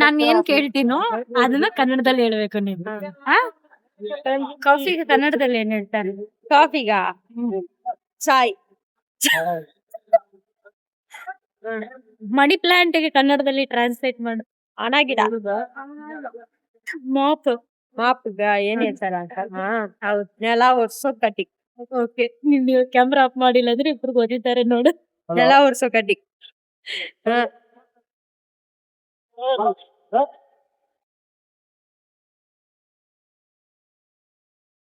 ನಾನ್ ಏನ್ ಕೇಳ್ತೀನೋ ಅದನ್ನ ಕನ್ನಡದಲ್ಲಿ ಹೇಳ್ಬೇಕು ನೀವು. ಕಾಫಿಗೆ ಕನ್ನಡದಲ್ಲಿ ಏನ್ ಹೇಳ್ತಾರೆ? ಕಾಫಿಗ ಚಾಯ್. ಮನಿ ಪ್ಲಾಂಟ್ ಗೆ ಕನ್ನಡದಲ್ಲಿ ಟ್ರಾನ್ಸ್ಲೇಟ್ ಮಾಡು. ಹಣ ಗಿಡ. ಮಾಪ್. ಮಾಪ್ಗ ಏನ್ ಹೇಳ್ತಾರ ಅಂತ. ಹೌದ್. ನೆಲ ಒರ್ಸೋ ಕಟ್ಟಿ. ಓಕೆ, ನೀವು ಕ್ಯಾಮ್ರಾ ಆಫ್ ಮಾಡಿಲ್ಲ ಅಂದ್ರೆ ಇಬ್ರು ಓದಿದ್ದಾರೆ ನೋಡು. ನೆಲ ಒರ್ಸೋ ಕಡ್ಡಿ.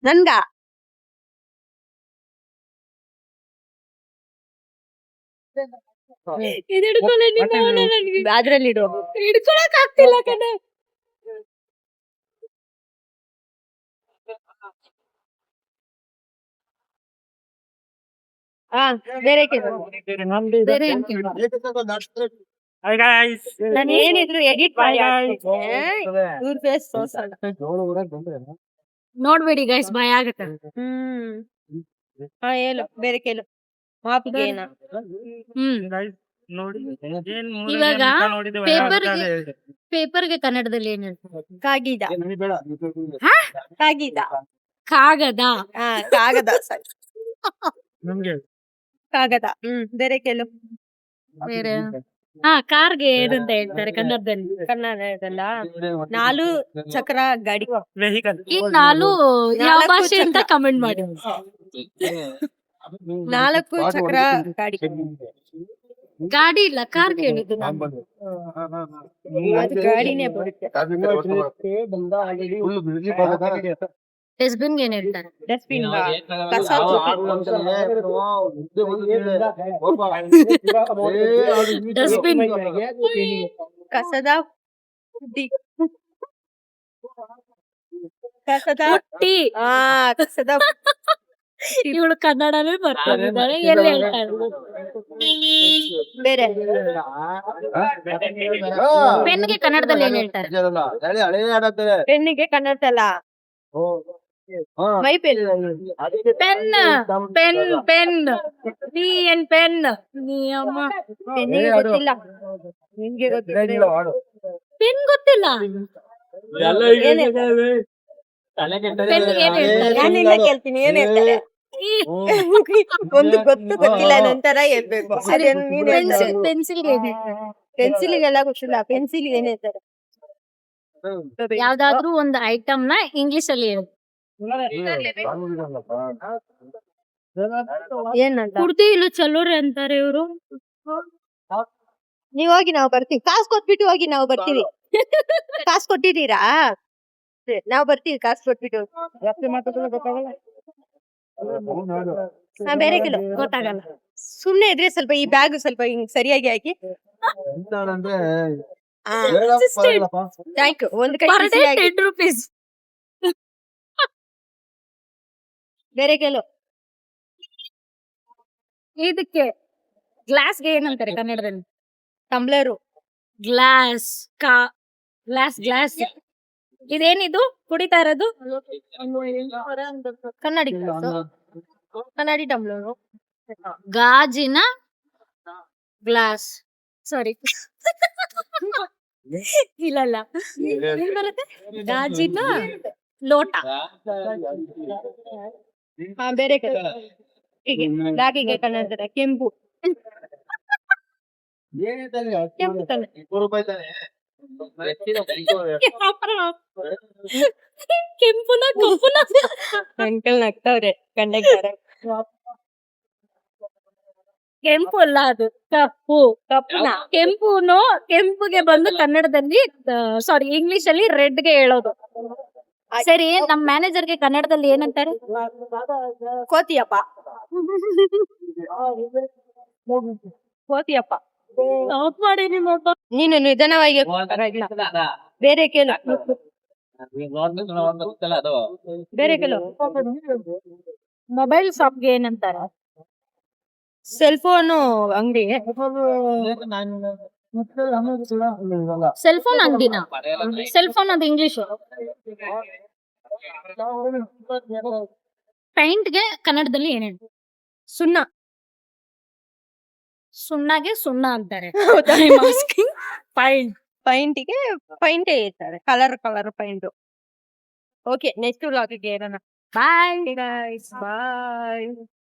ನನ್ಗ ಇದು ಹಿಡ್ಕೊಳ್ಳಿ ನೀನು, ಅವನೇ ನನ್ಗೆ ಅದ್ರಲ್ಲಿ ಇಡು. ಹಿಡ್ಕೊಳಕ್ ಆಗ್ತಿಲ್ಲ ಕಣ. ಬೇರೆ ಕೇಳು. ಬೇರೆ ಏನ್ ಕೇಳು? ನಾನು ಏನಿದ್ರು ಎಡಿಟ್ ಮಾಡಿ ಇವ್ರ ಫೇಸ್ ತೋರ್ಸಲ್ಲ. ನೋಡ್ಬೇಡಿ ಗೈಸ್, ಭಯ ಆಗತ್ತೆ. ಹೇಳು, ಬೇರೆ ಕೇಳು. ಮಾಪಿಗೆ ಏನ? ಇವಾಗ ಪೇಪರ್ಗೆ ಕನ್ನಡದಲ್ಲಿ ಏನ್ ಹೇಳ್ತಾರೆ? ಕಾಗಿದ. ಕಾಗಿದ. ಕಾಗದ. ಕಾಗದ. ಕಾಗದ. ಬೇರೆ ಕೇಳು. ಬೇರೆ ಕಾರ್ಗೆ ಏನಂತ ಹೇಳ್ತಾರೆ ಕನ್ನಡದಲ್ಲಿ? ಕನ್ನಡದಲ್ಲ ನಾಲು ಚಕ್ರ ಗಾಡಿ. ಈ ನಾಲು ಯಾವ ಭಾಷೆ ಅಂತ ಕಮೆಂಟ್ ಮಾಡಿ. 4 ಚಕ್ರ ಗಾಡಿ. ಗಾಡಿ ಇಲ್ಲ, ಕಾರ್ಗೆ ಹೇಳಿದ್ದು ನಾನು. ಅದು ಗಾಡಿನೇ ಬರುತ್ತೆ. ಡಸ್ಟ್ಬಿನ್ ಏನ್ ಹೇಳ್ತಾರೆ? ಡಸ್ಟ್ಬಿನ್ ಕಸ ಡಸ್ಟ್ಬಿನ್ ಕಸದ ಬುಡ್ಡಿ. ಕಸದ ಬುಟ್ಟಿ. ಕಸದ ಇವಳು ಕನ್ನಡನೇ ಬರ್ತಿದ್ದಾಳೆ. ಎಲ್ಲಿ ಹೇಳ್ತಾರೆ? ಬೇರೆ ಪೆನ್ಗೆ ಕನ್ನಡದಲ್ಲಿ ಏನ್ ಹೇಳ್ತಾರೆ? ಪೆನ್ನಿಗೆ ಕನ್ನಡದಲ್ಲ my pen. Pen pen pen ನೀ ಏನ್ ಪೆನ್ ನೀ ಅಮ್ಮ. ಪೆನ್ನಿಗೆ ಗೊತ್ತಿಲ್ಲ. ನಿಮ್ಗೆ ಗೊತ್ತಿಲ್ಲ. ಪೆನ್ ಗೊತ್ತಿಲ್ಲ. ಪೆನ್ಗೆ ಏನ್ ಹೇಳ್ತಾರೆ? ನಾನಿಲ್ಲ ಕೇಳ್ತೀನಿ, ಏನ್ ಹೇಳ್ತಾರೆ? ಒಂದು ಗೊತ್ತಿಲ್ಲ ನಂತರ ಹೇಳ್ಬೇಕು. ಪೆನ್ಸಿಲ್ಗೆ ಪೆನ್ಸಿಲಿಗೆಲ್ಲ ಗೊತ್ತಿಲ್ಲ. ಪೆನ್ಸಿಲ್ ಏನ್ ಹೇಳ್ತಾರೆ? ಯಾವ್ದಾದ್ರು ಒಂದು ಐಟಮ್ ನ ಇಂಗ್ಲಿಷ್ ಅಲ್ಲಿ ಹೇಳು. ಏನಂತ? ಕುಡ್ತಿ ಇಲ್ಲ ಚಲೋರಿ ಅಂತಾರೆ ಇವರು. ನೀವ್ ಹೋಗಿ, ನಾವು ಬರ್ತೀವಿ. ಕಾಸು ಕೊಟ್ಬಿಟ್ಟು ಹೋಗಿ, ನಾವು ಬರ್ತೀವಿ. ಕಾಸು ಕೊಟ್ಟಿದ್ದೀರಾ? ನಾವ್ ಬರ್ತೀವಿ ಕಾಸು ಕೊಟ್ಬಿಟ್ಟು. ಬೇರೆ ಕಿಲೋ ಗೊತ್ತಾಗಲ್ಲ. ಸುಮ್ನೆ ಇದ್ರೆ ಸ್ವಲ್ಪ ಈ ಬ್ಯಾಗ್ ಸ್ವಲ್ಪ ಹಿಂಗ್ ಸರಿಯಾಗಿ ಹಾಕಿ. Thank you. ಒಂದು ಕೈ ಬಿಸಿಯಾಗಿ. 10 ರೂಪೀಸ್. ಬೇರೆ ಕೇಳು. ಇದಕ್ಕೆ ಗ್ಲಾಸ್ಗೆ ಏನಂತಾರೆ ಕನ್ನಡದಲ್ಲಿ? ಟಂಬ್ಲರು. ಗ್ಲಾಸ್. Glass glass. ಇದೇನಿದು ಕುಡಿತಾ ಇರೋದು? ಕನ್ನಡಿ ಕನ್ನಡಿ ಟಂಬ್ಲರು. ಗಾಜಿನ ಗ್ಲಾಸ್. ಸಾರಿ, ಇಲ್ಲ ಏನ್ ಬರುತ್ತೆ? ಗಾಜಿನ ಲೋಟ. ಬೇರೆ ಕೇಳು. ಬ್ಯಾಗಿಗೆ ಕನ್ನಡದ ಕೆಂಪು. ಕೆಂಪು ಕೆಂಪುನ ಕಪ್ಪುನ. Uncle ನಗ್ತವ್ರೆ conductor. ಕೆಂಪು ಅಲ್ಲ, ಅದು ಕಪ್ಪು. ಕಪ್ಪುನ ಕೆಂಪುನು ಕೆಂಪುಗೆ ಬಂದು ಕನ್ನಡದಲ್ಲಿ ಸಾರಿ ಇಂಗ್ಲಿಷ್ ಅಲ್ಲಿ ರೆಡ್ಗೆ ಹೇಳೋದು. ಸರಿ, ನಮ್ ಮ್ಯಾನೇಜರ್ಗೆ ಕನ್ನಡದಲ್ಲಿ ಏನಂತಾರೆ? ಕೋತಿಯಪ್ಪ. ಕೋತಿಯಪ್ಪ. ಆಫ್ ಮಾಡಿ ನಿಮ್ಮಪ್ಪ. ನೀನು ನಿಧಾನವಾಗಿ. ಬೇರೆ ಕೇಳು. ಬೇರೆ ಕೇಳು. ಮೊಬೈಲ್ ಶಾಪ್ಗೆ ಏನಂತಾರೆ? ಸೆಲ್ ಫೋನು ಅಂಗಡಿ. ಸೆಲ್ ಫೋನ್ ಅಂಗಡಿನ? ಸೆಲ್ ಫೋನ್ ಅದು ಇಂಗ್ಲಿಷ್. ಪೈಂಟ್ಗೆ ಕನ್ನಡದಲ್ಲಿ ಏನೇನು? ಸುಣ್ಣ. ಸುಣ್ಣಗೆ ಸುಣ್ಣ ಅಂತಾರೆ. ಹೌದಾ? ಪೈಂಟ್ ಪೈಂಟಿಗೆ ಪೈಂಟೇ ಇರ್ತಾರೆ, ಕಲರ್ ಪೈಂಟ್. ಓಕೆ, ನೆಕ್ಸ್ಟ್ ವ್ಲಾಗಿಗೆ ಇರೋಣ. ಬಾಯ್. ಬಾಯ್.